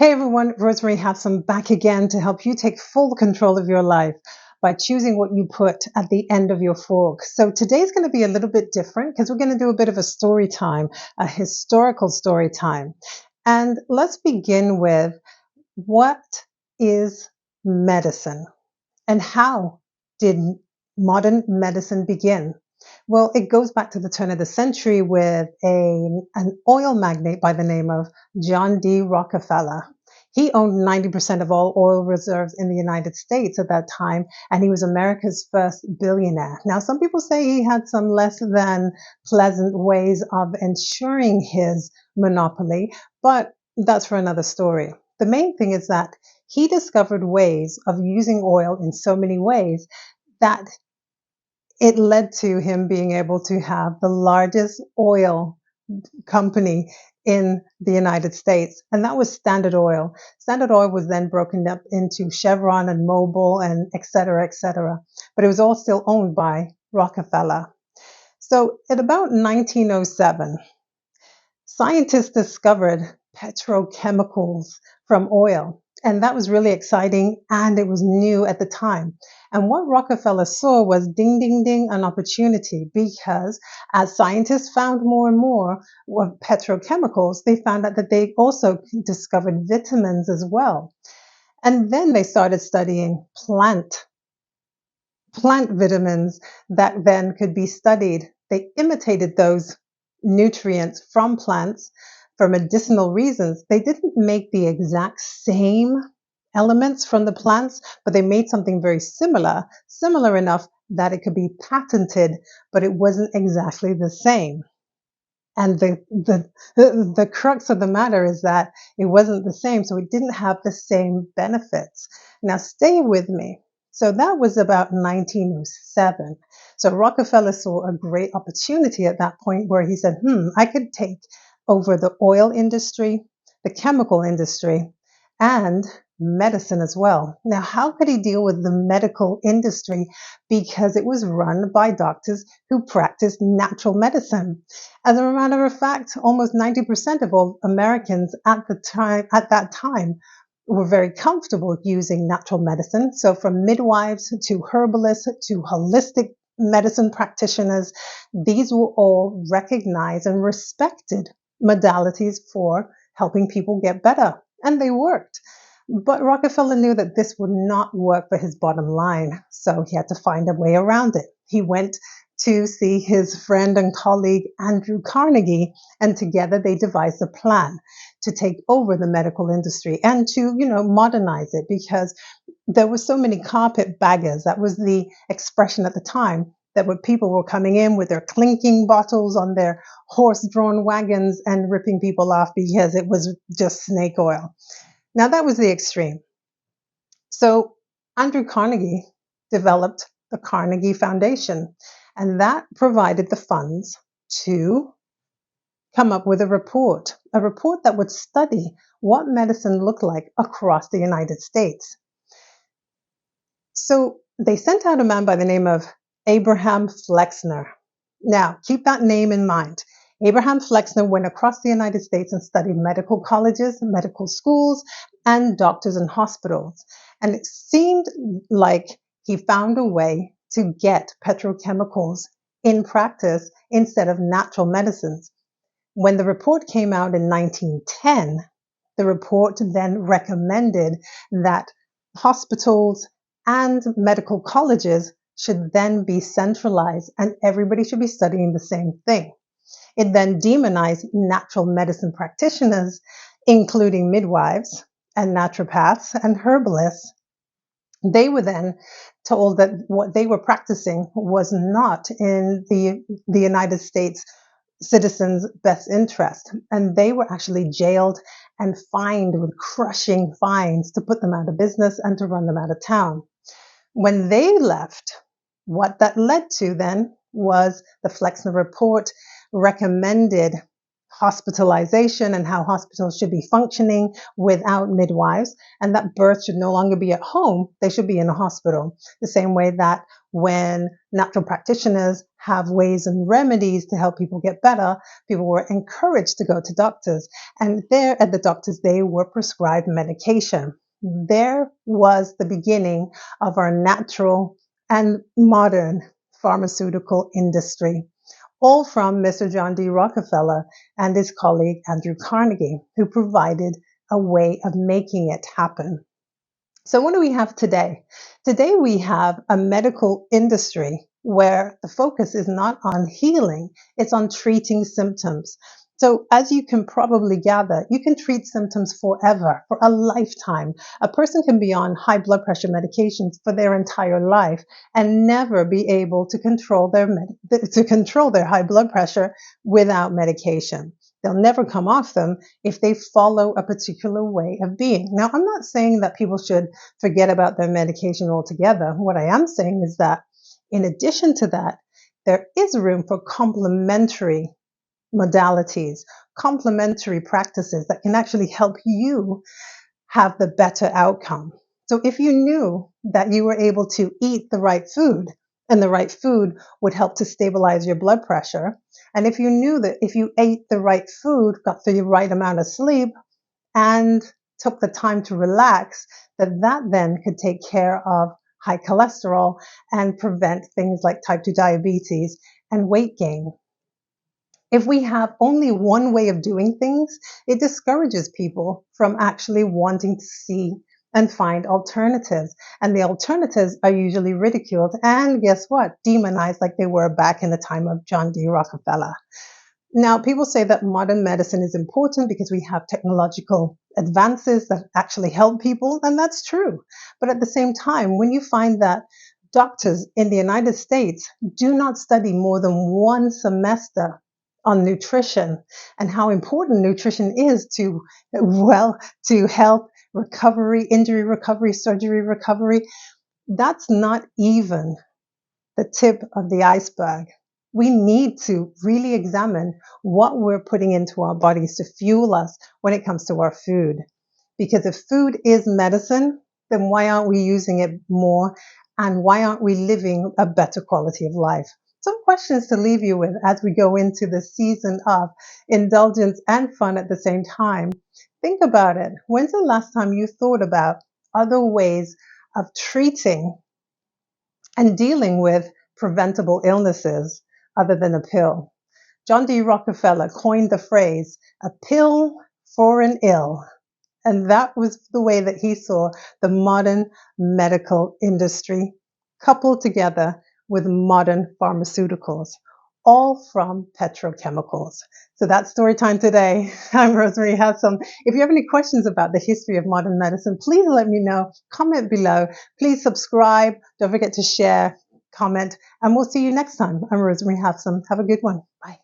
Hey everyone, Rosemarie Havsom back again to help you take full control of your life by choosing what you put at the end of your fork. So today's going to be a little bit different because we're going to do a bit of a story time, a historical story time. And let's begin with, what is medicine and how did modern medicine begin? Well, it goes back to the turn of the century with an oil magnate by the name of John D. Rockefeller. He owned 90% of all oil reserves in the United States at that time, and he was America's first billionaire. Now, some people say he had some less than pleasant ways of ensuring his monopoly, but that's for another story. The main thing is that he discovered ways of using oil in so many ways that it led to him being able to have the largest oil company in the United States, and that was Standard Oil. Standard Oil was then broken up into Chevron and Mobil and et cetera, but it was all still owned by Rockefeller. So at about 1907, scientists discovered petrochemicals from oil, and that was really exciting, and it was new at the time. And what Rockefeller saw was ding, ding, ding, an opportunity, because as scientists found more and more of petrochemicals, they found out that they also discovered vitamins as well. And then they started studying plant vitamins that then could be studied. They imitated those nutrients from plants for medicinal reasons. They didn't make the exact same elements from the plants, but they made something very similar enough that it could be patented, but it wasn't exactly the same. And the crux of the matter is that it wasn't the same, so it didn't have the same benefits. Now, stay with me. So that was about 1907. So Rockefeller saw a great opportunity at that point where he said, I could take over the oil industry, the chemical industry, and medicine as well. Now, how could he deal with the medical industry? Because it was run by doctors who practiced natural medicine. As a matter of fact, almost 90% of all Americans at that time were very comfortable using natural medicine. So from midwives to herbalists to holistic medicine practitioners, these were all recognized and respected modalities for helping people get better. And they worked. But Rockefeller knew that this would not work for his bottom line, so he had to find a way around it. He went to see his friend and colleague Andrew Carnegie, and together they devised a plan to take over the medical industry and to, modernize it, because there were so many carpetbaggers. That was the expression at the time, that when people were coming in with their clinking bottles on their horse-drawn wagons and ripping people off because it was just snake oil. Now, that was the extreme. So Andrew Carnegie developed the Carnegie Foundation, and that provided the funds to come up with a report that would study what medicine looked like across the United States. So they sent out a man by the name of Abraham Flexner. Now, keep that name in mind. Abraham Flexner went across the United States and studied medical colleges, medical schools, and doctors and hospitals. And it seemed like he found a way to get petrochemicals in practice instead of natural medicines. When the report came out in 1910, the report then recommended that hospitals and medical colleges should then be centralized and everybody should be studying the same thing. It then demonized natural medicine practitioners, including midwives and naturopaths and herbalists. They were then told that what they were practicing was not in the United States citizens' best interest, and they were actually jailed and fined with crushing fines to put them out of business and to run them out of town. When they left, what that led to then was the Flexner Report recommended hospitalization and how hospitals should be functioning without midwives, and that birth should no longer be at home, they should be in a hospital. The same way that when natural practitioners have ways and remedies to help people get better, people were encouraged to go to doctors. And there at the doctors, they were prescribed medication. There was the beginning of our natural and modern pharmaceutical industry, all from Mr. John D. Rockefeller and his colleague Andrew Carnegie, who provided a way of making it happen. So what do we have today? Today we have a medical industry where the focus is not on healing, it's on treating symptoms. So as you can probably gather, you can treat symptoms forever, for a lifetime. A person can be on high blood pressure medications for their entire life and never be able to control their high blood pressure without medication. They'll never come off them if they follow a particular way of being. Now, I'm not saying that people should forget about their medication altogether. What I am saying is that in addition to that, there is room for complementary modalities, complementary practices that can actually help you have the better outcome. So if you knew that you were able to eat the right food, and the right food would help to stabilize your blood pressure, and if you knew that if you ate the right food, got the right amount of sleep, and took the time to relax, that then could take care of high cholesterol and prevent things like type 2 diabetes and weight gain. If we have only one way of doing things, it discourages people from actually wanting to see and find alternatives. And the alternatives are usually ridiculed and, guess what, demonized, like they were back in the time of John D. Rockefeller. Now, people say that modern medicine is important because we have technological advances that actually help people, and that's true. But at the same time, when you find that doctors in the United States do not study more than one semester on nutrition and how important nutrition is to health recovery, injury recovery, surgery recovery, that's not even the tip of the iceberg. We need to really examine what we're putting into our bodies to fuel us when it comes to our food. Because if food is medicine, then why aren't we using it more? And why aren't we living a better quality of life? Some questions to leave you with as we go into the season of indulgence and fun at the same time. Think about it. When's the last time you thought about other ways of treating and dealing with preventable illnesses other than a pill? John D. Rockefeller coined the phrase, a pill for an ill. And that was the way that he saw the modern medical industry coupled together with modern pharmaceuticals, all from petrochemicals. So that's story time today. I'm Rosemarie Havsom. If you have any questions about the history of modern medicine, please let me know. Comment below. Please subscribe. Don't forget to share, comment, and we'll see you next time. I'm Rosemarie Havsom. Have a good one. Bye.